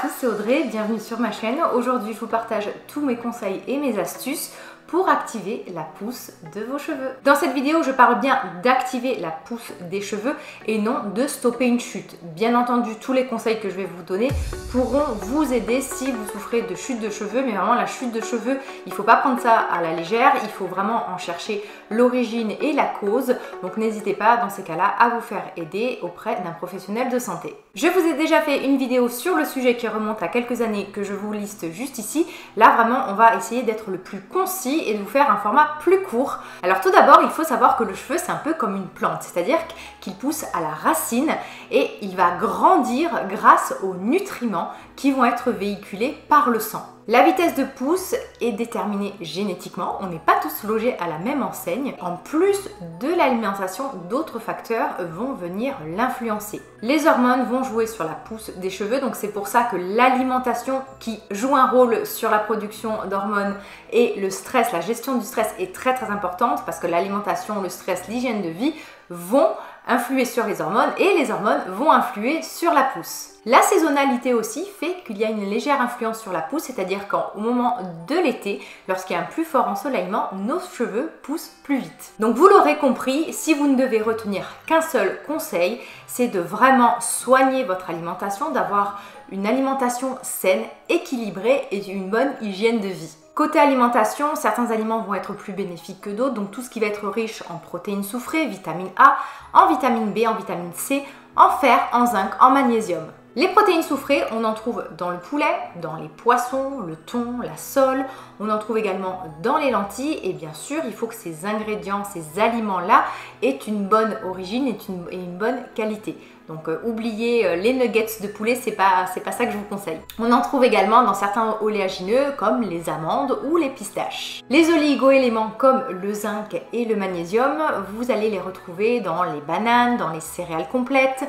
tous, c'est Audrey, bienvenue sur ma chaîne. Aujourd'hui, je vous partage tous mes conseils et mes astuces pour activer la pousse de vos cheveux. Dans cette vidéo, je parle bien d'activer la pousse des cheveux et non de stopper une chute. Bien entendu, tous les conseils que je vais vous donner pourront vous aider si vous souffrez de chute de cheveux, mais vraiment la chute de cheveux, il ne faut pas prendre ça à la légère, il faut vraiment en chercher l'origine et la cause. Donc n'hésitez pas dans ces cas-là à vous faire aider auprès d'un professionnel de santé. Je vous ai déjà fait une vidéo sur le sujet qui remonte à quelques années que je vous liste juste ici. Là vraiment, on va essayer d'être le plus concis et de vous faire un format plus court. Alors tout d'abord, il faut savoir que le cheveu c'est un peu comme une plante, c'est-à-dire qu'il pousse à la racine et il va grandir grâce aux nutriments qui vont être véhiculés par le sang. La vitesse de pousse est déterminée génétiquement, on n'est pas tous logés à la même enseigne. En plus de l'alimentation, d'autres facteurs vont venir l'influencer. Les hormones vont jouer sur la pousse des cheveux, donc c'est pour ça que l'alimentation qui joue un rôle sur la production d'hormones et le stress, la gestion du stress est très importante parce que l'alimentation, le stress, l'hygiène de vie vont influer sur les hormones et les hormones vont influer sur la pousse. La saisonnalité aussi fait qu'il y a une légère influence sur la pousse, c'est-à-dire qu'au moment de l'été, lorsqu'il y a un plus fort ensoleillement, nos cheveux poussent plus vite. Donc vous l'aurez compris, si vous ne devez retenir qu'un seul conseil, c'est de vraiment soigner votre alimentation, d'avoir une alimentation saine, équilibrée et une bonne hygiène de vie. Côté alimentation, certains aliments vont être plus bénéfiques que d'autres, donc tout ce qui va être riche en protéines soufrées, vitamine A, en vitamine B, en vitamine C, en fer, en zinc, en magnésium. Les protéines soufrées, on en trouve dans le poulet, dans les poissons, le thon, la sole, on en trouve également dans les lentilles et bien sûr, il faut que ces ingrédients, ces aliments-là aient une bonne origine et une bonne qualité. Donc oubliez les nuggets de poulet, c'est pas ça que je vous conseille. On en trouve également dans certains oléagineux comme les amandes ou les pistaches. Les oligo-éléments comme le zinc et le magnésium, vous allez les retrouver dans les bananes, dans les céréales complètes,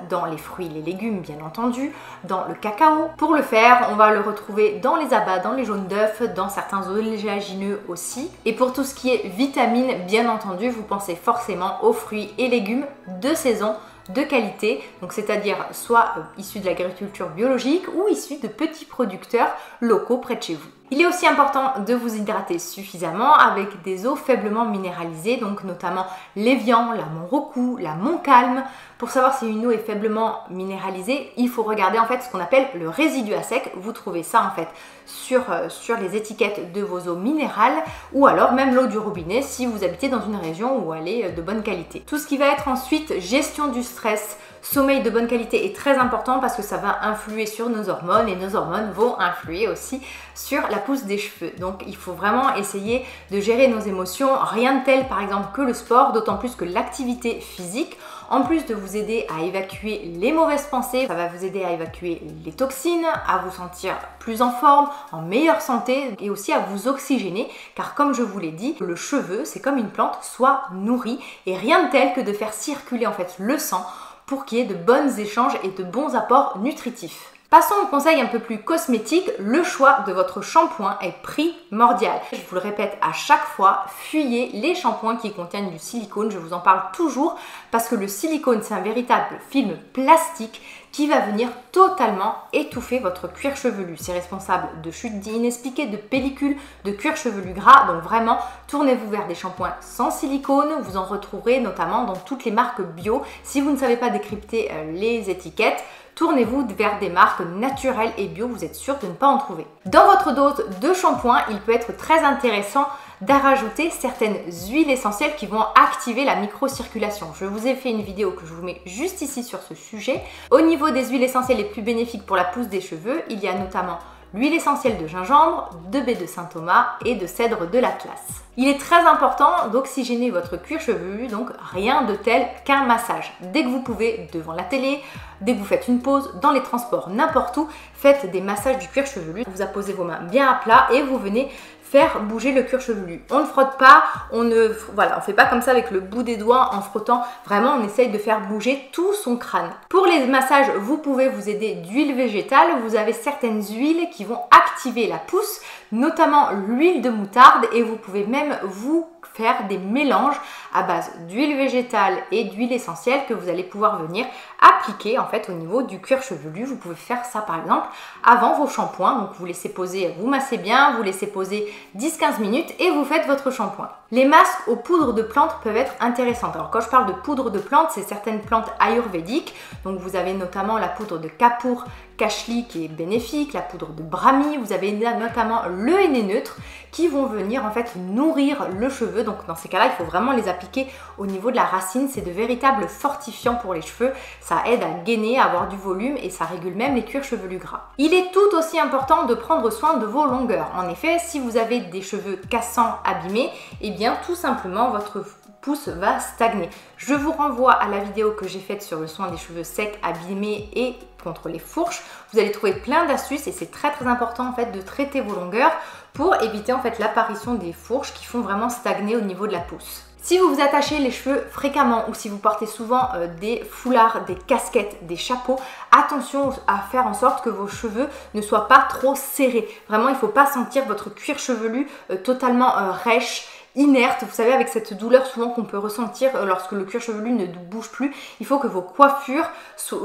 dans les fruits et les légumes bien entendu, dans le cacao. Pour le faire, on va le retrouver dans les abats, dans les jaunes d'œufs, dans certains oléagineux aussi. Et pour tout ce qui est vitamines, bien entendu, vous pensez forcément aux fruits et légumes de saison, de qualité, donc c'est-à-dire soit issus de l'agriculture biologique ou issus de petits producteurs locaux près de chez vous. Il est aussi important de vous hydrater suffisamment avec des eaux faiblement minéralisées, donc notamment l'Évian, la Montrocou, la Montcalm. Pour savoir si une eau est faiblement minéralisée, il faut regarder en fait ce qu'on appelle le résidu à sec. Vous trouvez ça en fait sur les étiquettes de vos eaux minérales ou alors même l'eau du robinet si vous habitez dans une région où elle est de bonne qualité. Tout ce qui va être ensuite gestion du stress, sommeil de bonne qualité est très important parce que ça va influer sur nos hormones et nos hormones vont influer aussi sur la pousse des cheveux. Donc il faut vraiment essayer de gérer nos émotions, rien de tel par exemple que le sport, d'autant plus que l'activité physique, en plus de vous aider à évacuer les mauvaises pensées, ça va vous aider à évacuer les toxines, à vous sentir plus en forme, en meilleure santé et aussi à vous oxygéner car comme je vous l'ai dit, le cheveu c'est comme une plante, soit nourri et rien de tel que de faire circuler en fait le sang pour qu'il y ait de bons échanges et de bons apports nutritifs. Passons au conseil un peu plus cosmétique, le choix de votre shampoing est primordial. Je vous le répète à chaque fois, fuyez les shampoings qui contiennent du silicone, je vous en parle toujours parce que le silicone c'est un véritable film plastique qui va venir totalement étouffer votre cuir chevelu. C'est responsable de chutes inexpliquées, de pellicules, de cuir chevelu gras. Donc vraiment, tournez-vous vers des shampoings sans silicone. Vous en retrouverez notamment dans toutes les marques bio. Si vous ne savez pas décrypter les étiquettes, tournez-vous vers des marques naturelles et bio, vous êtes sûr de ne pas en trouver. Dans votre dose de shampoing, il peut être très intéressant d'ajouter certaines huiles essentielles qui vont activer la microcirculation. Je vous ai fait une vidéo que je vous mets juste ici sur ce sujet. Au niveau des huiles essentielles les plus bénéfiques pour la pousse des cheveux, il y a notamment l'huile essentielle de gingembre, de baie de Saint-Thomas et de cèdre de l'Atlas. Il est très important d'oxygéner votre cuir chevelu, donc rien de tel qu'un massage. Dès que vous pouvez, devant la télé, dès que vous faites une pause, dans les transports, n'importe où, faites des massages du cuir chevelu. Vous apposez vos mains bien à plat et vous venez faire bouger le cuir chevelu. On ne frotte pas, on fait pas comme ça avec le bout des doigts en frottant. Vraiment, on essaye de faire bouger tout son crâne. Pour les massages, vous pouvez vous aider d'huile végétale. Vous avez certaines huiles qui vont activer la pousse, notamment l'huile de moutarde et vous pouvez même vous faire des mélanges à base d'huile végétale et d'huile essentielle que vous allez pouvoir venir appliquer en fait au niveau du cuir chevelu. Vous pouvez faire ça par exemple avant vos shampoings, donc vous laissez poser, vous massez bien, vous laissez poser 10-15 minutes et vous faites votre shampoing. Les masques aux poudres de plantes peuvent être intéressantes. Alors quand je parle de poudre de plantes, c'est certaines plantes ayurvédiques, donc vous avez notamment la poudre de Kapoor Kashli qui est bénéfique, la poudre de Brahmi, vous avez notamment le henné neutre qui vont venir en fait nourrir le cheveu. Donc dans ces cas-là, il faut vraiment les appliquer au niveau de la racine. C'est de véritables fortifiants pour les cheveux. Ça aide à gainer, à avoir du volume et ça régule même les cuirs chevelus gras. Il est tout aussi important de prendre soin de vos longueurs. En effet, si vous avez des cheveux cassants, abîmés, eh bien tout simplement votre pouce va stagner. Je vous renvoie à la vidéo que j'ai faite sur le soin des cheveux secs, abîmés et contre les fourches. Vous allez trouver plein d'astuces et c'est très important en fait de traiter vos longueurs pour éviter en fait l'apparition des fourches qui font vraiment stagner au niveau de la pousse. Si vous vous attachez les cheveux fréquemment ou si vous portez souvent des foulards, des casquettes, des chapeaux, attention à faire en sorte que vos cheveux ne soient pas trop serrés. Vraiment, il ne faut pas sentir votre cuir chevelu totalement rêche, inerte, vous savez, avec cette douleur souvent qu'on peut ressentir lorsque le cuir chevelu ne bouge plus. Il faut que vos coiffures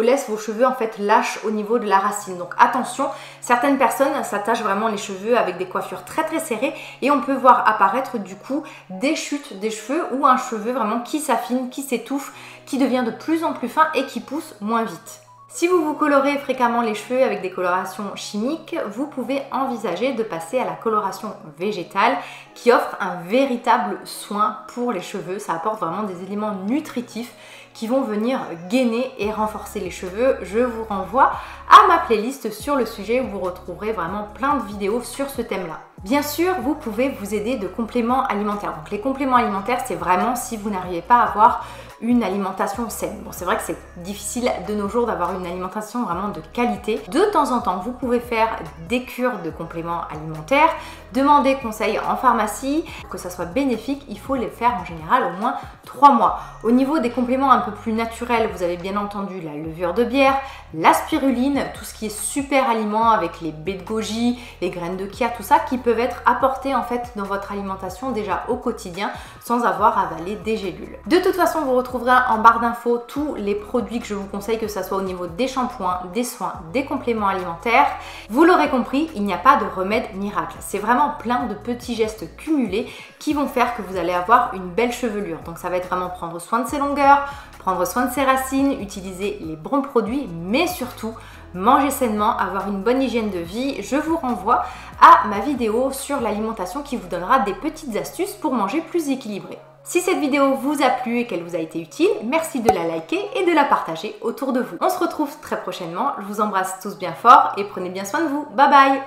laissent vos cheveux en fait lâches au niveau de la racine. Donc attention, certaines personnes s'attachent vraiment les cheveux avec des coiffures très très serrées et on peut voir apparaître du coup des chutes des cheveux ou un cheveu vraiment qui s'affine, qui s'étouffe, qui devient de plus en plus fin et qui pousse moins vite. Si vous vous colorez fréquemment les cheveux avec des colorations chimiques, vous pouvez envisager de passer à la coloration végétale qui offre un véritable soin pour les cheveux. Ça apporte vraiment des éléments nutritifs qui vont venir gainer et renforcer les cheveux. Je vous renvoie à ma playlist sur le sujet où vous retrouverez vraiment plein de vidéos sur ce thème-là. Bien sûr, vous pouvez vous aider de compléments alimentaires. Donc les compléments alimentaires, c'est vraiment si vous n'arrivez pas à avoir une alimentation saine. Bon, c'est vrai que c'est difficile de nos jours d'avoir une alimentation vraiment de qualité. De temps en temps, vous pouvez faire des cures de compléments alimentaires, demander conseil en pharmacie. Pour que ça soit bénéfique, il faut les faire en général au moins 3 mois. Au niveau des compléments un peu plus naturels, vous avez bien entendu la levure de bière, la spiruline, tout ce qui est super aliment avec les baies de goji, les graines de chia, tout ça qui peuvent être apportés en fait dans votre alimentation déjà au quotidien sans avoir à avaler des gélules. De toute façon, vous retrouverez en barre d'infos tous les produits que je vous conseille, que ce soit au niveau des shampoings, des soins, des compléments alimentaires. Vous l'aurez compris, il n'y a pas de remède miracle. C'est vraiment plein de petits gestes cumulés qui vont faire que vous allez avoir une belle chevelure. Donc ça va être vraiment prendre soin de ses longueurs, prendre soin de ses racines, utiliser les bons produits, mais surtout manger sainement, avoir une bonne hygiène de vie. Je vous renvoie à ma vidéo sur l'alimentation qui vous donnera des petites astuces pour manger plus équilibré. Si cette vidéo vous a plu et qu'elle vous a été utile, merci de la liker et de la partager autour de vous. On se retrouve très prochainement. Je vous embrasse tous bien fort et prenez bien soin de vous. Bye bye.